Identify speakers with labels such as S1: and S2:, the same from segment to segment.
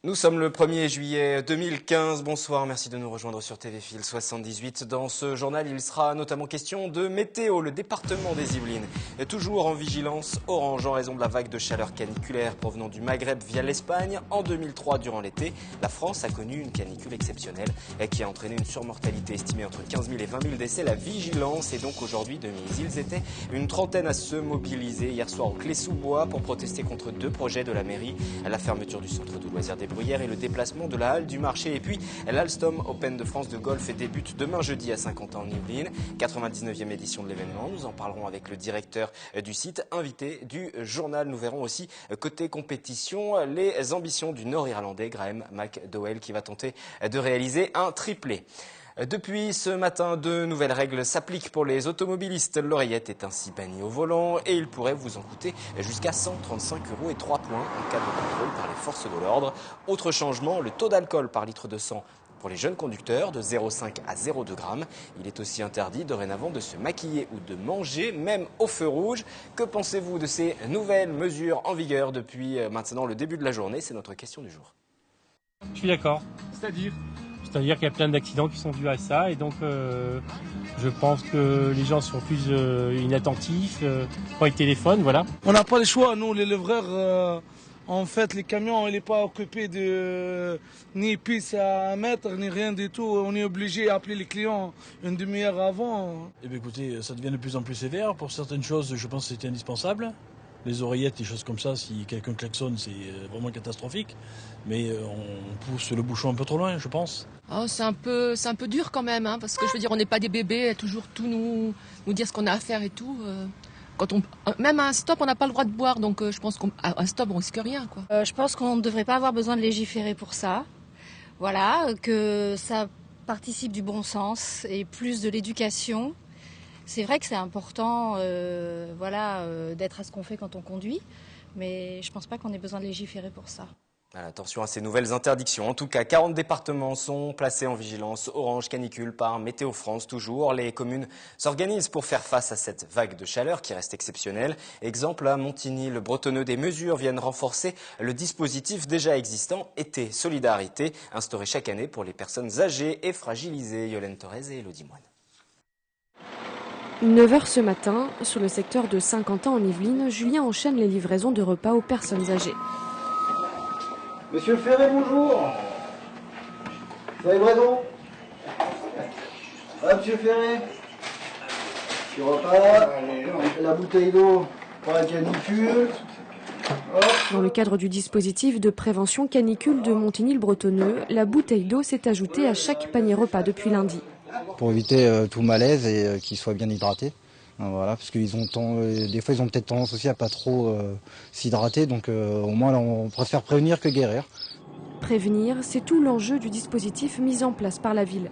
S1: Nous sommes le 1er juillet 2015. Bonsoir, merci de nous rejoindre sur TV Fil 78. Dans ce journal, il sera notamment question de météo. Le département des Yvelines est toujours en vigilance orange en raison de la vague de chaleur caniculaire provenant du Maghreb via l'Espagne. En 2003, durant l'été, la France a connu une canicule exceptionnelle qui a entraîné une surmortalité estimée entre 15 000 et 20 000 décès. La vigilance est donc aujourd'hui de mise. Ils étaient une trentaine à se mobiliser hier soir au Clé-sous-Bois pour protester contre deux projets de la mairie. La fermeture du centre de loisirs des Bruyères et le déplacement de la halle du marché. Et puis l'Alstom Open de France de golf débute demain jeudi à Saint-Quentin en Yvelines. 99e édition de l'événement. Nous en parlerons avec le directeur du site, invité du journal. Nous verrons aussi côté compétition les ambitions du Nord-Irlandais Graham McDowell qui va tenter de réaliser un triplé. Depuis ce matin, de nouvelles règles s'appliquent pour les automobilistes. L'oreillette est ainsi bannie au volant et il pourrait vous en coûter jusqu'à 135 € et 3 points en cas de contrôle par les forces de l'ordre. Autre changement, le taux d'alcool par litre de sang pour les jeunes conducteurs de 0,5 à 0,2 grammes. Il est aussi interdit dorénavant de se maquiller ou de manger, même au feu rouge. Que pensez-vous de ces nouvelles mesures en vigueur depuis maintenant le début de la journée? C'est notre question du jour.
S2: Je suis d'accord. C'est-à-dire qu'il y a plein d'accidents qui sont dus à ça et donc je pense que les gens sont plus inattentifs quand ils téléphonent, voilà.
S3: On n'a pas le choix, nous les livreurs, en fait les camions, il n'est pas occupé de ni piste à mettre, ni rien du tout. On est obligé d'appeler les clients une demi-heure avant.
S4: Eh bien, écoutez, ça devient de plus en plus sévère. Pour certaines choses, je pense que c'est indispensable. Les oreillettes, des choses comme ça, si quelqu'un klaxonne, c'est vraiment catastrophique. Mais on pousse le bouchon un peu trop loin, je pense.
S5: Oh, c'est un peu dur quand même, hein, parce que je veux dire, on n'est pas des bébés, toujours tout nous dire ce qu'on a à faire et tout. Même à un stop, on n'a pas le droit de boire, donc je pense qu'à un stop, on risque rien, quoi.
S6: Je pense qu'on ne devrait pas avoir besoin de légiférer pour ça. Voilà, que ça participe du bon sens et plus de l'éducation. C'est vrai que c'est important d'être à ce qu'on fait quand on conduit, mais je ne pense pas qu'on ait besoin de légiférer pour ça.
S1: Attention à ces nouvelles interdictions. En tout cas, 40 départements sont placés en vigilance orange canicule par Météo France. Toujours, les communes s'organisent pour faire face à cette vague de chaleur qui reste exceptionnelle. Exemple à Montigny-le-Bretonneux, des mesures viennent renforcer le dispositif déjà existant Été Solidarité, instauré chaque année pour les personnes âgées et fragilisées. Yolène Torres et Elodie Moine.
S7: 9 h ce matin, sur le secteur de Saint-Quentin en Yvelines, Julien enchaîne les livraisons de repas aux personnes âgées.
S8: Monsieur Ferré, bonjour. Vous avez livraison. Ah, monsieur Ferré. Petit repas, la bouteille d'eau pour la canicule.
S7: Dans le cadre du dispositif de prévention canicule de Montigny-le-Bretonneux, la bouteille d'eau s'est ajoutée à chaque panier repas depuis lundi.
S9: Pour éviter tout malaise et qu'ils soient bien hydratés. Voilà, parce qu'ils ont des fois ils ont peut-être tendance aussi à pas trop s'hydrater, donc au moins là, on préfère prévenir que guérir.
S7: Prévenir, c'est tout l'enjeu du dispositif mis en place par la ville.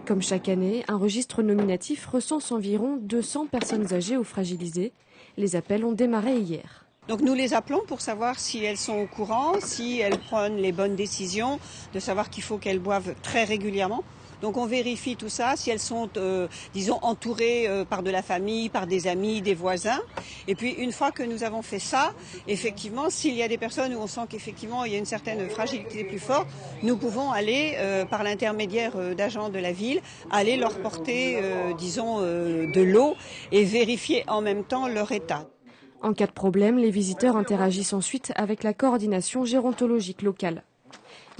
S7: Comme chaque année, un registre nominatif recense environ 200 personnes âgées ou fragilisées. Les appels ont démarré hier.
S10: Donc nous les appelons pour savoir si elles sont au courant, si elles prennent les bonnes décisions, de savoir qu'il faut qu'elles boivent très régulièrement. Donc on vérifie tout ça, si elles sont, entourées par de la famille, par des amis, des voisins. Et puis une fois que nous avons fait ça, effectivement, s'il y a des personnes où on sent qu'effectivement il y a une certaine fragilité plus forte, nous pouvons aller, par l'intermédiaire d'agents de la ville, aller leur porter, de l'eau et vérifier en même temps leur état.
S7: En cas de problème, les visiteurs interagissent ensuite avec la coordination gérontologique locale.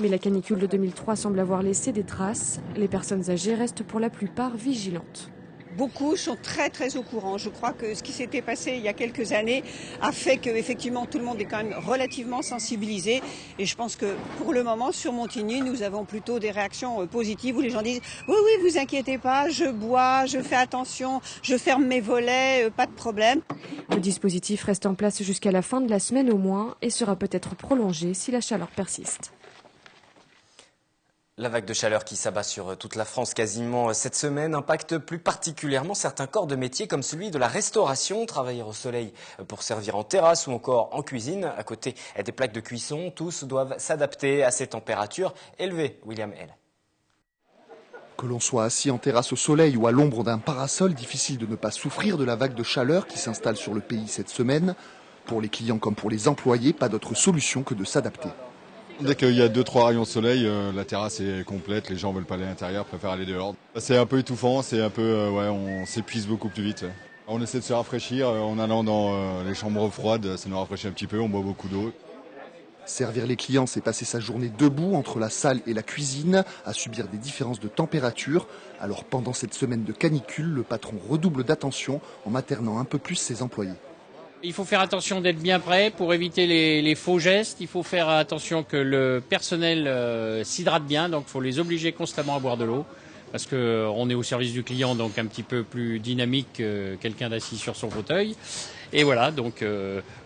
S7: Mais la canicule de 2003 semble avoir laissé des traces. Les personnes âgées restent pour la plupart vigilantes.
S10: Beaucoup sont très très au courant. Je crois que ce qui s'était passé il y a quelques années a fait qu'effectivement tout le monde est quand même relativement sensibilisé. Et je pense que pour le moment sur Montigny, nous avons plutôt des réactions positives où les gens disent « Oui, vous inquiétez pas, je bois, je fais attention, je ferme mes volets, pas de problème ».
S7: Le dispositif reste en place jusqu'à la fin de la semaine au moins et sera peut-être prolongé si la chaleur persiste.
S1: La vague de chaleur qui s'abat sur toute la France quasiment cette semaine impacte plus particulièrement certains corps de métier comme celui de la restauration, travailleurs au soleil pour servir en terrasse ou encore en cuisine. À côté des plaques de cuisson, tous doivent s'adapter à ces températures élevées. William L.
S11: Que l'on soit assis en terrasse au soleil ou à l'ombre d'un parasol, difficile de ne pas souffrir de la vague de chaleur qui s'installe sur le pays cette semaine. Pour les clients comme pour les employés, pas d'autre solution que de s'adapter.
S12: Dès qu'il y a 2-3 rayons de soleil, la terrasse est complète, les gens veulent pas aller à l'intérieur, préfèrent aller dehors. C'est un peu étouffant, c'est un peu, on s'épuise beaucoup plus vite. On essaie de se rafraîchir en allant dans les chambres froides, ça nous rafraîchit un petit peu, on boit beaucoup d'eau.
S11: Servir les clients, c'est passer sa journée debout entre la salle et la cuisine, à subir des différences de température. Alors pendant cette semaine de canicule, le patron redouble d'attention en maternant un peu plus ses employés.
S13: Il faut faire attention d'être bien prêt pour éviter les faux gestes. Il faut faire attention que le personnel s'hydrate bien, donc il faut les obliger constamment à boire de l'eau. Parce qu'on est au service du client, donc un petit peu plus dynamique que quelqu'un d'assis sur son fauteuil. Et voilà, donc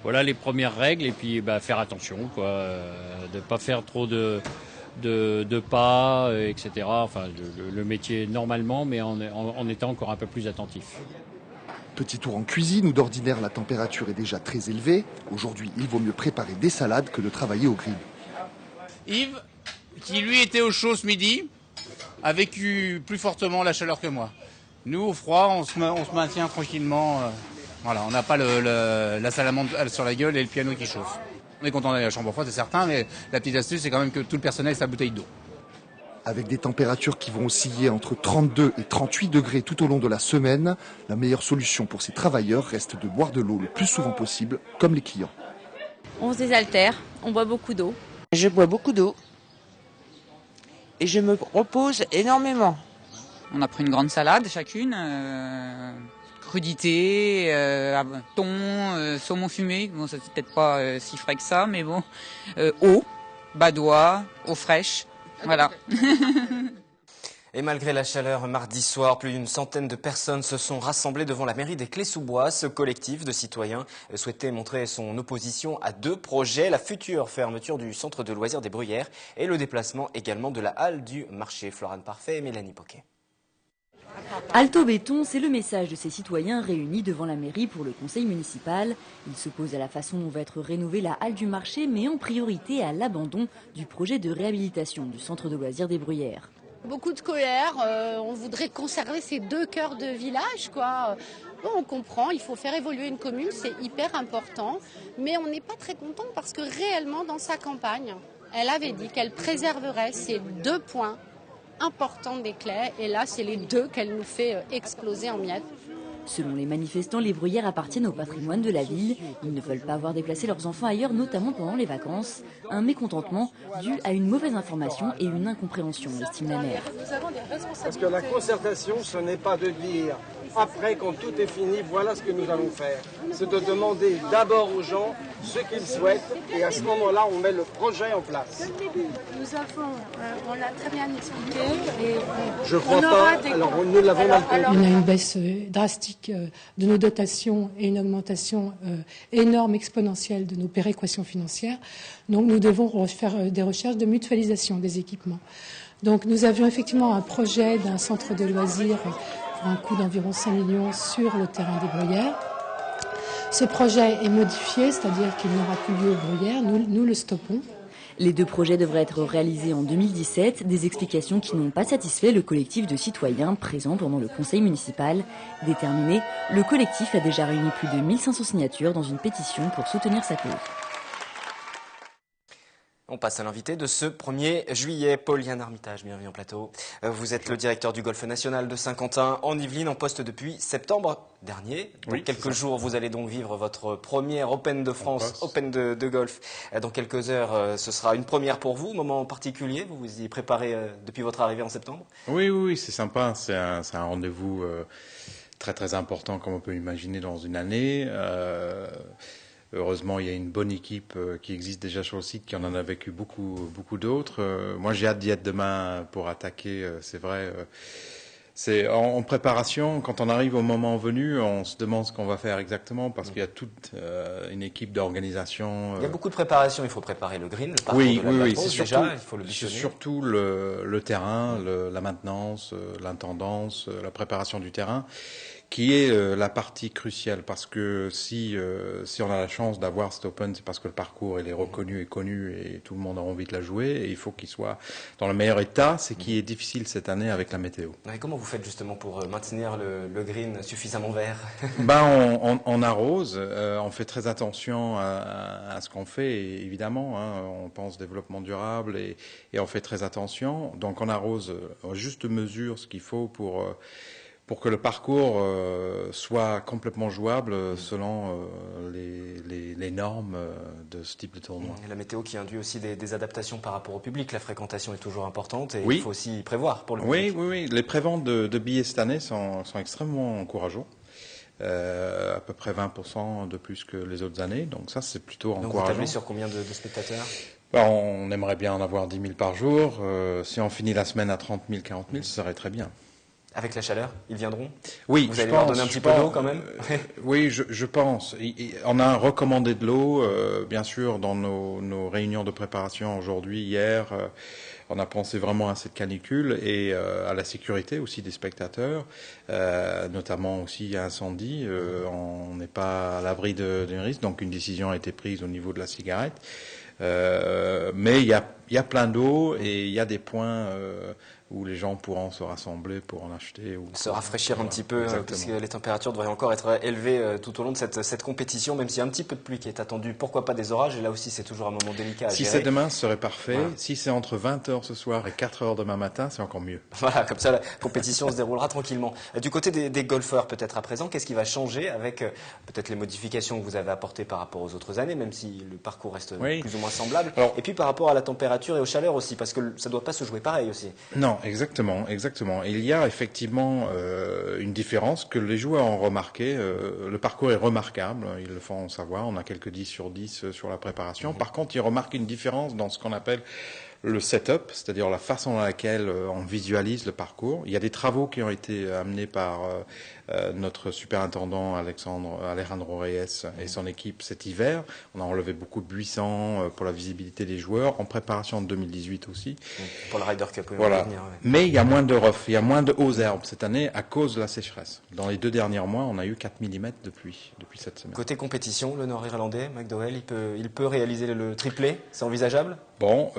S13: voilà les premières règles. Et puis faire attention, quoi, de pas faire trop de pas, etc. Enfin, le métier normalement, mais en étant encore un peu plus attentif.
S11: Petit tour en cuisine où d'ordinaire la température est déjà très élevée. Aujourd'hui, il vaut mieux préparer des salades que de travailler au grill.
S14: Yves, qui lui était au chaud ce midi, a vécu plus fortement la chaleur que moi. Nous, au froid, on se maintient tranquillement. Voilà, on n'a pas la salamandre sur la gueule et le piano qui chauffe. On est content d'aller à la chambre froide, c'est certain, mais la petite astuce, c'est quand même que tout le personnel ait sa bouteille d'eau.
S11: Avec des températures qui vont osciller entre 32 et 38 degrés tout au long de la semaine, la meilleure solution pour ces travailleurs reste de boire de l'eau le plus souvent possible, comme les clients.
S15: On se désaltère, on boit beaucoup d'eau.
S16: Je bois beaucoup d'eau et je me repose énormément.
S17: On a pris une grande salade chacune, crudité, thon, saumon fumé. Bon, ça c'est peut-être pas si frais que ça, mais bon. Eau, badois, eau fraîche. Voilà.
S1: Et malgré la chaleur, mardi soir, plus d'une centaine de personnes se sont rassemblées devant la mairie des Clés-sous-Bois. Ce collectif de citoyens souhaitait montrer son opposition à deux projets, la future fermeture du centre de loisirs des Bruyères et le déplacement également de la halle du marché. Florane Parfait et Mélanie Poquet.
S18: Alto béton, c'est le message de ces citoyens réunis devant la mairie pour le conseil municipal. Ils s'opposent à la façon dont va être rénovée la halle du marché, mais en priorité à l'abandon du projet de réhabilitation du centre de loisirs des Bruyères.
S19: Beaucoup de colère, on voudrait conserver ces deux cœurs de village, quoi. Bon, on comprend, il faut faire évoluer une commune, c'est hyper important, mais on n'est pas très content parce que réellement dans sa campagne, elle avait dit qu'elle préserverait ces deux points importants des Clés, et là c'est les deux qu'elle nous fait exploser en miettes.
S18: Selon les manifestants, les Bruyères appartiennent au patrimoine de la ville. Ils ne veulent pas voir déplacer leurs enfants ailleurs, notamment pendant les vacances. Un mécontentement dû à une mauvaise information et une incompréhension, estime la maire.
S20: Parce que la concertation, ce n'est pas de dire, après quand tout est fini, voilà ce que nous allons faire. C'est de demander d'abord aux gens ce qu'ils souhaitent et à ce moment-là, on met le projet en place.
S21: On l'a très bien expliqué. Et
S20: je crois pas, alors nous l'avons mal compris.
S22: On a une baisse drastique de nos dotations et une augmentation énorme, exponentielle de nos péréquations financières. Donc nous devons faire des recherches de mutualisation des équipements. Donc nous avions effectivement un projet d'un centre de loisirs pour un coût d'environ 5 millions sur le terrain des Bruyères. Ce projet est modifié, c'est-à-dire qu'il n'aura plus lieu aux Bruyères. Nous le stoppons.
S18: Les deux projets devraient être réalisés en 2017, des explications qui n'ont pas satisfait le collectif de citoyens présents pendant le conseil municipal. Déterminé, le collectif a déjà réuni plus de 1500 signatures dans une pétition pour soutenir sa cause.
S1: On passe à l'invité de ce 1er juillet, Paul-Yann Armitage, bienvenue en plateau. Vous êtes le directeur du Golf National de Saint-Quentin en Yvelines, en poste depuis septembre dernier. Dans quelques jours, vous allez donc vivre votre première Open de France, Open de golf. Dans quelques heures, ce sera une première pour vous, moment particulier. Vous vous y préparez depuis votre arrivée en septembre?
S23: Oui, c'est sympa. C'est un rendez-vous très très important, comme on peut imaginer dans une année. Heureusement, il y a une bonne équipe qui existe déjà sur le site, qui en a vécu beaucoup d'autres. Moi, j'ai hâte d'y être demain pour attaquer, c'est vrai. C'est en préparation, quand on arrive au moment venu, on se demande ce qu'on va faire exactement, parce qu'il y a toute une équipe d'organisation.
S1: Il y a beaucoup de préparation, il faut préparer le green, le parcours
S23: oui,
S1: de la
S23: c'est
S1: déjà,
S23: surtout,
S1: il faut le
S23: c'est surtout le terrain, la maintenance, l'intendance, la préparation du terrain, qui est la partie cruciale, parce que si on a la chance d'avoir cet Open, c'est parce que le parcours il est reconnu et connu et tout le monde a envie de la jouer, et il faut qu'il soit dans le meilleur état, c'est qui est difficile cette année avec la météo.
S1: Et comment vous faites justement pour maintenir le green suffisamment vert?
S23: On arrose, on fait très attention à ce qu'on fait, et évidemment, hein, on pense développement durable et on fait très attention. Donc on arrose en juste mesure ce qu'il faut pour que le parcours soit complètement jouable selon les normes de ce type de tournoi.
S1: Et la météo qui induit aussi des adaptations par rapport au public. La fréquentation est toujours importante et
S23: oui.
S1: Il faut aussi y prévoir pour le public.
S23: Oui. Les préventes de billets cette année sont extrêmement encourageants. À peu près 20% de plus que les autres années. Donc ça, c'est plutôt encourageant.
S1: Donc vous tablez sur combien de spectateurs?
S23: On aimerait bien en avoir 10 000 par jour. Si on finit la semaine à 30 000, 40 000, ce serait très bien.
S1: Avec la chaleur, ils viendront?
S23: Oui,
S1: vous allez leur donner un petit peu d'eau quand même?
S23: Oui, je pense. On a recommandé de l'eau, bien sûr, dans nos réunions de préparation aujourd'hui, hier. On a pensé vraiment à cette canicule et à la sécurité aussi des spectateurs, notamment aussi à incendie. On n'est pas à l'abri d'un risque, donc une décision a été prise au niveau de la cigarette. Mais il y a plein d'eau et il y a des points où les gens pourront se rassembler pour en acheter. Ou
S1: se rafraîchir un petit peu, parce que les températures devraient encore être élevées tout au long de cette compétition, même s'il y a un petit peu de pluie qui est attendue. Pourquoi pas des orages? Et là aussi, c'est toujours un moment délicat à gérer.
S23: Si c'est demain, ce serait parfait.
S1: Voilà.
S23: Si c'est entre 20h ce soir et 4h demain matin, c'est encore mieux.
S1: Voilà, comme ça, la compétition se déroulera tranquillement. Du côté des golfeurs, peut-être à présent, qu'est-ce qui va changer avec peut-être les modifications que vous avez apportées par rapport aux autres années, même si le parcours reste plus ou moins semblable. Et puis par rapport à la température et aux chaleurs aussi, parce que ça ne doit pas se jouer pareil aussi.
S23: Non, exactement. Il y a effectivement une différence que les joueurs ont remarqué. Le parcours est remarquable, ils le font savoir. On a quelques 10 sur 10 sur la préparation. Par contre, ils remarquent une différence dans ce qu'on appelle le setup, c'est-à-dire la façon dans laquelle on visualise le parcours. Il y a des travaux qui ont été amenés par notre superintendant Alejandro Reyes et son équipe cet hiver. On a enlevé beaucoup de buissons pour la visibilité des joueurs, en préparation de 2018 aussi.
S1: Pour la Ryder Cup, oui,
S23: voilà.
S1: On va venir, ouais.
S23: Mais il y a moins de rough, il y a moins de hauts herbes cette année à cause de la sécheresse. Dans les 2 derniers mois, on a eu 4 mm de pluie depuis cette semaine.
S1: Côté compétition, le Nord-Irlandais, McDowell, il peut réaliser le triplé, c'est envisageable?
S23: Bon,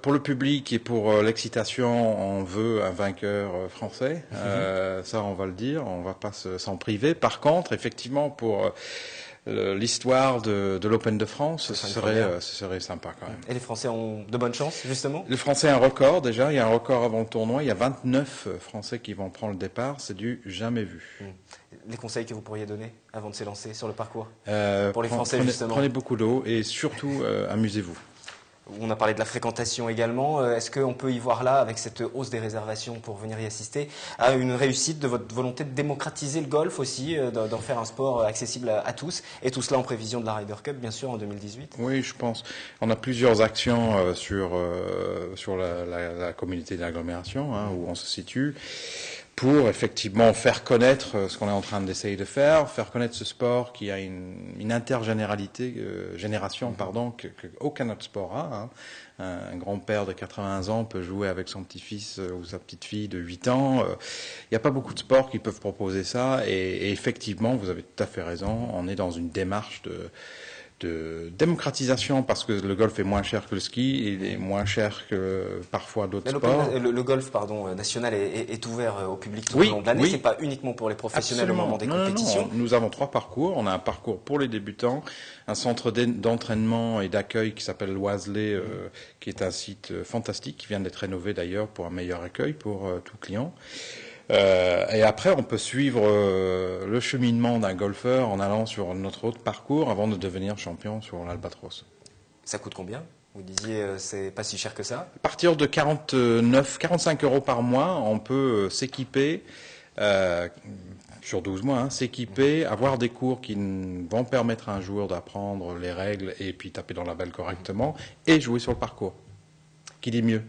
S23: pour le public et pour l'excitation, on veut un vainqueur français. Ça, on va le dire, on va pas s'en priver. Par contre, effectivement, pour l'histoire de l'Open de France, ce serait sympa quand même.
S1: Et les Français ont de bonnes chances, justement?
S23: Les Français ont un record déjà, il y a un record avant le tournoi, il y a 29 Français qui vont prendre le départ, c'est du jamais vu.
S1: Les conseils que vous pourriez donner avant de s'élancer sur le parcours pour les Français, justement?
S23: Prenez beaucoup d'eau et surtout amusez-vous.
S1: On a parlé de la fréquentation également. Est-ce qu'on peut y voir là, avec cette hausse des réservations pour venir y assister, à une réussite de votre volonté de démocratiser le golf aussi, d'en faire un sport accessible à tous, et tout cela en prévision de la Ryder Cup, bien sûr, en 2018?
S23: Oui, je pense. On a plusieurs actions sur la communauté de l'agglomération, où on se situe, pour effectivement faire connaître ce qu'on est en train d'essayer de faire connaître ce sport qui a une génération, qu'aucun autre sport a. Un grand-père de 80 ans peut jouer avec son petit-fils ou sa petite-fille de 8 ans. Il n'y a pas beaucoup de sports qui peuvent proposer ça, et effectivement, vous avez tout à fait raison, on est dans une démarche de démocratisation, parce que le golf est moins cher que le ski, il est moins cher que parfois d'autres sports.
S1: Le golf national est ouvert au public tout au long de l'année, c'est pas uniquement pour les professionnels au moment des compétitions.
S23: Non. Nous avons 3 parcours. On a un parcours pour les débutants, un centre d'entraînement et d'accueil qui s'appelle l'Oiselay, qui est un site fantastique, qui vient d'être rénové d'ailleurs pour un meilleur accueil pour tout client. Et après, on peut suivre le cheminement d'un golfeur en allant sur notre autre parcours avant de devenir champion sur l'Albatros.
S1: Ça coûte combien? Vous disiez c'est pas si cher que ça.
S23: À partir de 45 € par mois, on peut s'équiper sur 12 mois, s'équiper, avoir des cours qui vont permettre à un joueur d'apprendre les règles et puis taper dans la balle correctement et jouer sur le parcours. Qui dit mieux?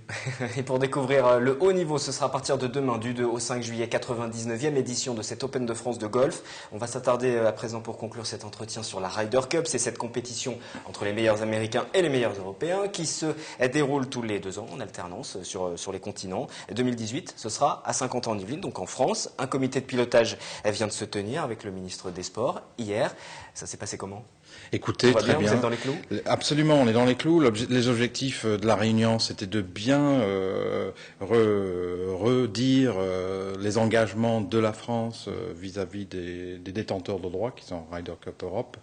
S1: Et pour découvrir le haut niveau, ce sera à partir de demain, du 2 au 5 juillet, 99e édition de cette Open de France de golf. On va s'attarder à présent pour conclure cet entretien sur la Ryder Cup. C'est cette compétition entre les meilleurs Américains et les meilleurs Européens qui se déroule tous les 2 ans en alternance sur les continents. 2018, ce sera à Saint-Quentin-en-Yvelines, donc en France. Un comité de pilotage vient de se tenir avec le ministre des Sports hier. Ça s'est passé comment?
S23: Écoutez, très bien.
S1: Vous êtes dans les clous?
S23: Absolument, on est dans les clous. Les objectifs de la réunion, c'était de bien redire les engagements de la France vis-à-vis des détenteurs de droits, qui sont Ryder Cup Europe,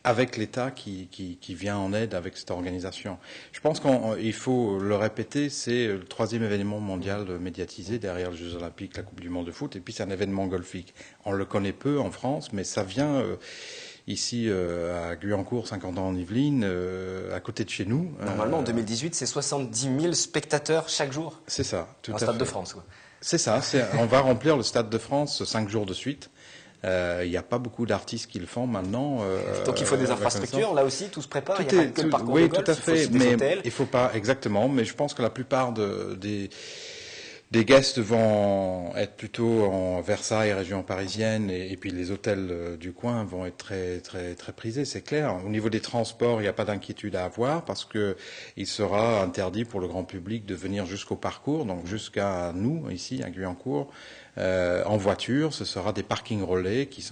S23: avec l'État qui vient en aide avec cette organisation. Je pense qu'il faut le répéter, c'est le 3e événement mondial médiatisé derrière les Jeux Olympiques, la Coupe du Monde de foot, et puis c'est un événement golfique. On le connaît peu en France, mais ça vient... ici à Guyancourt, Saint-Quentin-en-Yvelines, à côté de chez nous.
S1: Normalement, en 2018, c'est 70 000 spectateurs chaque jour.
S23: C'est ça, tout à fait.
S1: Un stade de France, quoi.
S23: C'est ça, on va remplir le Stade de France 5 jours de suite. Il n'y a pas beaucoup d'artistes qui le font maintenant.
S1: Donc il faut des infrastructures, là aussi, tout se prépare, il n'y a pas que le parcours
S23: de
S1: de golf,
S23: tout à fait,
S1: il faut aussi des hôtels.
S23: Il faut pas, exactement, mais je pense que la plupart des guests vont être plutôt en Versailles, région parisienne, et puis les hôtels du coin vont être très, très, très prisés, c'est clair. Au niveau des transports, il n'y a pas d'inquiétude à avoir parce que il sera interdit pour le grand public de venir jusqu'au parcours, donc jusqu'à nous, ici, à Guyancourt, en voiture. Ce sera des parkings relais qui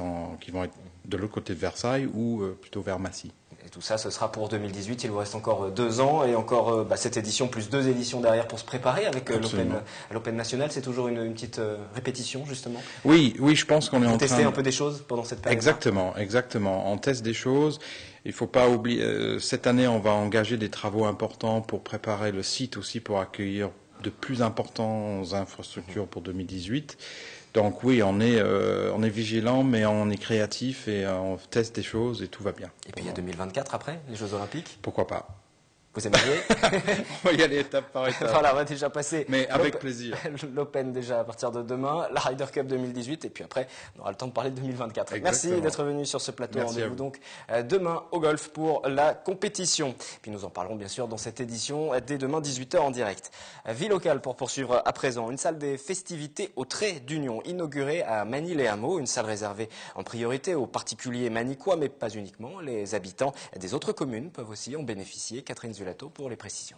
S23: vont être de l'autre côté de Versailles ou plutôt vers Massy.
S1: Et tout ça, ce sera pour 2018. Il vous reste encore 2 ans et encore cette édition plus 2 éditions derrière pour se préparer avec l'Open national. C'est toujours une petite répétition, justement.
S23: Oui, je pense qu'on est en train de
S1: tester un peu des choses pendant cette période.
S23: Exactement. On teste des choses. Il faut pas oublier. Cette année, on va engager des travaux importants pour préparer le site aussi pour accueillir de plus importantes infrastructures pour 2018. Donc oui, on est vigilant, mais on est créatif et on teste des choses et tout va bien.
S1: Et puis il y a 2024 après, les Jeux Olympiques.
S23: Pourquoi pas?
S1: Vous aimeriez?
S23: On va y aller étape par étape.
S1: Voilà, on va déjà passer.
S23: Mais avec plaisir.
S1: L'Open déjà à partir de demain, la Ryder Cup 2018, et puis après, on aura le temps de parler de 2024. Exactement. Merci d'être venu sur ce plateau. Rendez-vous donc demain au golf pour la compétition. Puis nous en parlerons bien sûr dans cette édition dès demain 18h en direct. Vie locale pour poursuivre à présent. Une salle des festivités au Trait d'Union, inaugurée à Magny-les-Hameaux. Une salle réservée en priorité aux particuliers magnicois, mais pas uniquement. Les habitants des autres communes peuvent aussi en bénéficier. Catherine Zulato pour les précisions.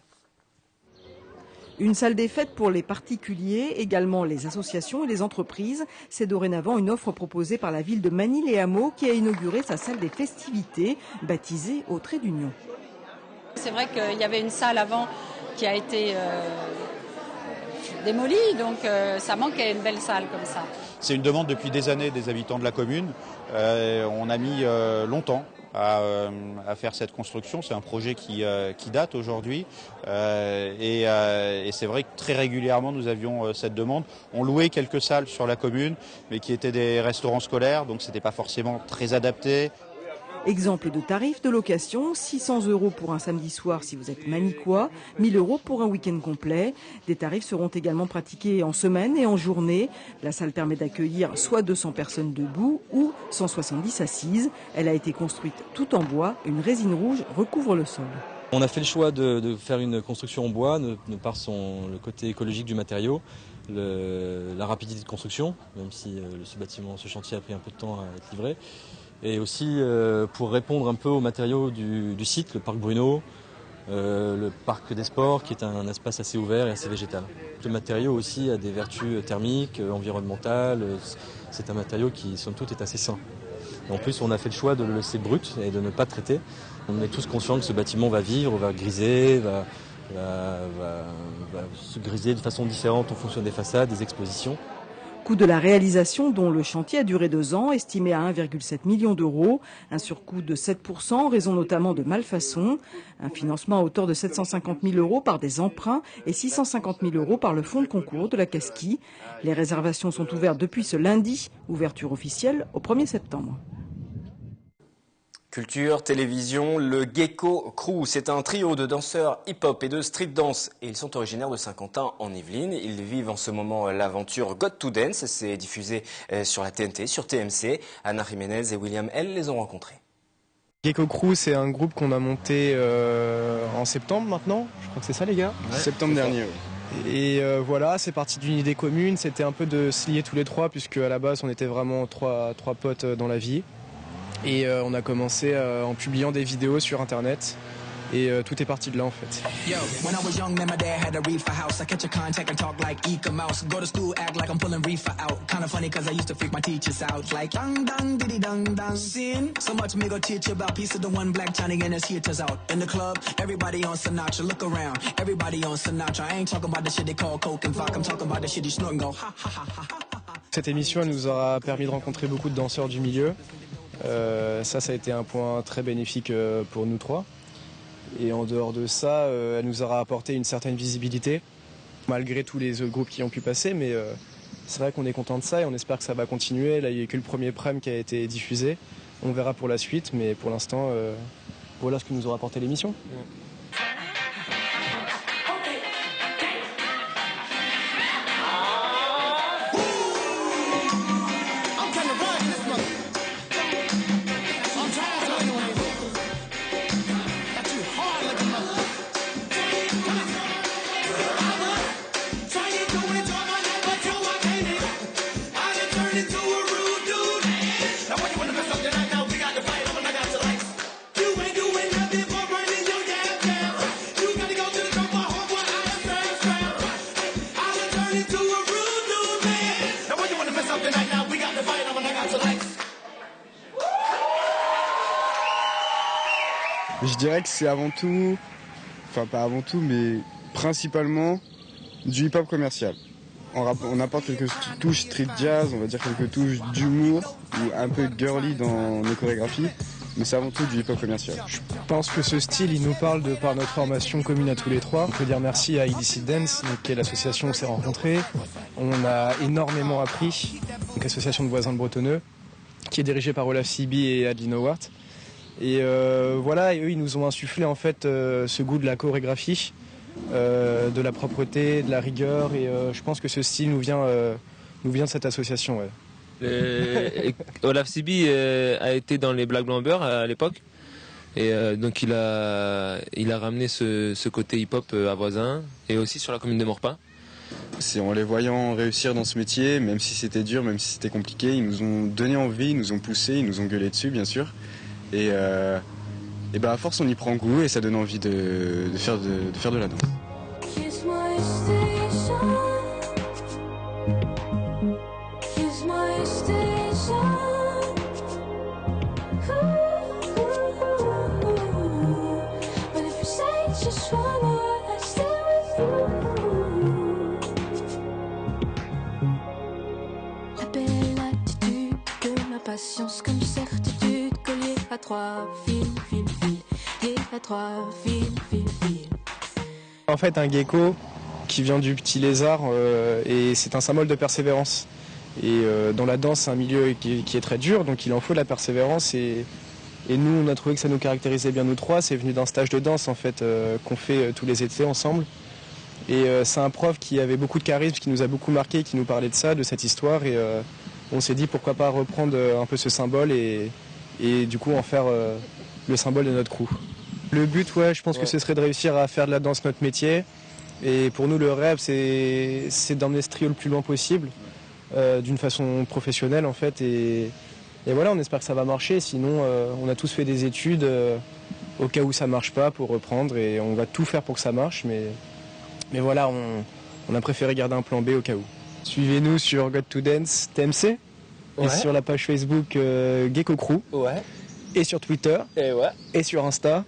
S2: Une salle des fêtes pour les particuliers, également les associations et les entreprises. C'est dorénavant une offre proposée par la ville de Magny-les-Hameaux qui a inauguré sa salle des festivités, baptisée au Trait d'Union.
S3: C'est vrai qu'il y avait une salle avant qui a été démolie, donc ça manquait une belle salle comme ça.
S4: C'est une demande depuis des années des habitants de la commune. On a mis longtemps à faire cette construction. C'est un projet qui date aujourd'hui et c'est vrai que très régulièrement nous avions cette demande. On louait quelques salles sur la commune mais qui étaient des restaurants scolaires, donc c'était pas forcément très adapté.
S2: Exemple de tarif de location, 600 € pour un samedi soir si vous êtes magnicois, 1 000 € pour un week-end complet. Des tarifs seront également pratiqués en semaine et en journée. La salle permet d'accueillir soit 200 personnes debout ou 170 assises. Elle a été construite tout en bois, une résine rouge recouvre le sol.
S24: On a fait le choix de faire une construction en bois, de par le côté écologique du matériau, la rapidité de construction, même si ce chantier a pris un peu de temps à être livré. Et aussi pour répondre un peu aux matériaux du site, le parc Bruno, le parc des sports qui est un espace assez ouvert et assez végétal. Le matériau aussi a des vertus thermiques, environnementales, c'est un matériau qui somme toute est assez sain. Et en plus on a fait le choix de le laisser brut et de ne pas traiter. On est tous conscients que ce bâtiment va vivre, va griser, va se griser de façon différente en fonction des façades, des expositions.
S2: Coût de la réalisation dont le chantier a duré 2 ans, estimé à 1,7 million d'euros. Un surcoût de 7% en raison notamment de malfaçons. Un financement à hauteur de 750 000 € par des emprunts et 650 000 € par le fonds de concours de la Casquie. Les réservations sont ouvertes depuis ce lundi. Ouverture officielle au 1er septembre.
S1: Culture, télévision, le Gecko Crew, c'est un trio de danseurs hip-hop et de street dance et ils sont originaires de Saint-Quentin en Yvelines. Ils vivent en ce moment l'aventure Got to Dance, c'est diffusé sur la TNT, sur TMC. Anna Jiménez et William L les ont rencontrés.
S5: Gecko Crew, c'est un groupe qu'on a monté en septembre maintenant, je crois que c'est ça les gars, septembre dernier. Oui. Et voilà, c'est parti d'une idée commune, c'était un peu de se lier tous les trois, puisque à la base on était vraiment trois potes dans la vie. Et on a commencé en publiant des vidéos sur internet. Et tout est parti de là en fait.
S6: Yo, when I was young, man, my dad had a reefer house. I catch a contact and talk like Eka Mouse. Go to school, act like I'm pulling reefer out. Kind of funny cause I used to freak my teachers out. Like dang dang diddy dang dang. Sin, so much me go teach you about piece of the one black Johnny and his heaters out. In the club, everybody on Sinatra. Look around, everybody on Sinatra. I ain't talking about the shit they call coke and vodka. I'm talking about the shit you snort and go ha ha ha ha ha.
S5: Cette émission elle nous aura permis de rencontrer beaucoup de danseurs du milieu. Ça a été un point très bénéfique pour nous trois. Et en dehors de ça, elle nous aura apporté une certaine visibilité, malgré tous les autres groupes qui ont pu passer. Mais c'est vrai qu'on est content de ça et on espère que ça va continuer. Là, il n'y a que le premier prime qui a été diffusé. On verra pour la suite, mais pour l'instant, voilà ce que nous aura apporté l'émission.
S8: Je dirais que c'est avant tout, enfin pas avant tout, mais principalement du hip-hop commercial. On apporte quelques touches street jazz, on va dire quelques touches d'humour ou un peu girly dans nos chorégraphies, mais c'est avant tout du hip-hop commercial.
S5: Je pense que ce style, il nous parle de par notre formation commune à tous les trois. On peut dire merci à Illicit Dance, qui est l'association où on s'est rencontrés. On a énormément appris, donc l'association de voisins de Bretonneux, qui est dirigée par Olaf Siby et Adeline Howard. Et voilà, et eux ils nous ont insufflé en fait ce goût de la chorégraphie, de la propreté, de la rigueur, et je pense que ce style nous vient de cette association. Ouais.
S9: Olaf Siby a été dans les Black Blamber à l'époque, et donc il a ramené ce côté hip-hop à Voisins et aussi sur la commune de Morpin.
S8: C'est en les voyant réussir dans ce métier, même si c'était dur, même si c'était compliqué, ils nous ont donné envie, ils nous ont poussé, ils nous ont gueulé dessus bien sûr. Et ben à force on y prend goût et ça donne envie de faire de la danse.
S25: La belle attitude de ma patience comme certitude. À trois fils, lié à trois fils.
S5: En fait, un gecko qui vient du petit lézard, et c'est un symbole de persévérance. Et dans la danse, c'est un milieu qui est très dur, donc il en faut de la persévérance. Et nous, on a trouvé que ça nous caractérisait bien nous trois. C'est venu d'un stage de danse en fait qu'on fait tous les étés ensemble. Et c'est un prof qui avait beaucoup de charisme, qui nous a beaucoup marqué, qui nous parlait de ça, de cette histoire. Et on s'est dit pourquoi pas reprendre un peu ce symbole et du coup en faire le symbole de notre crew. Le but, je pense que ce serait de réussir à faire de la danse notre métier. Et pour nous, le rêve, c'est d'emmener ce trio le plus loin possible, d'une façon professionnelle en fait. Et voilà, on espère que ça va marcher. Sinon, on a tous fait des études au cas où ça marche pas pour reprendre. Et on va tout faire pour que ça marche. Mais voilà, on a préféré garder un plan B au cas où. Suivez-nous sur Got to Dance TMC. Et sur la page Facebook Gecko Crew. Ouais. Et sur Twitter. Et sur Insta.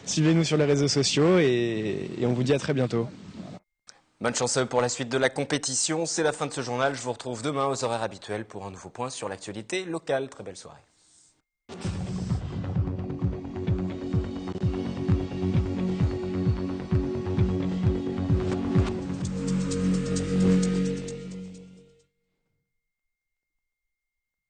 S5: Suivez-nous sur les réseaux sociaux et on vous dit à très bientôt.
S1: Bonne chance pour la suite de la compétition. C'est la fin de ce journal. Je vous retrouve demain aux horaires habituels pour un nouveau point sur l'actualité locale. Très belle soirée.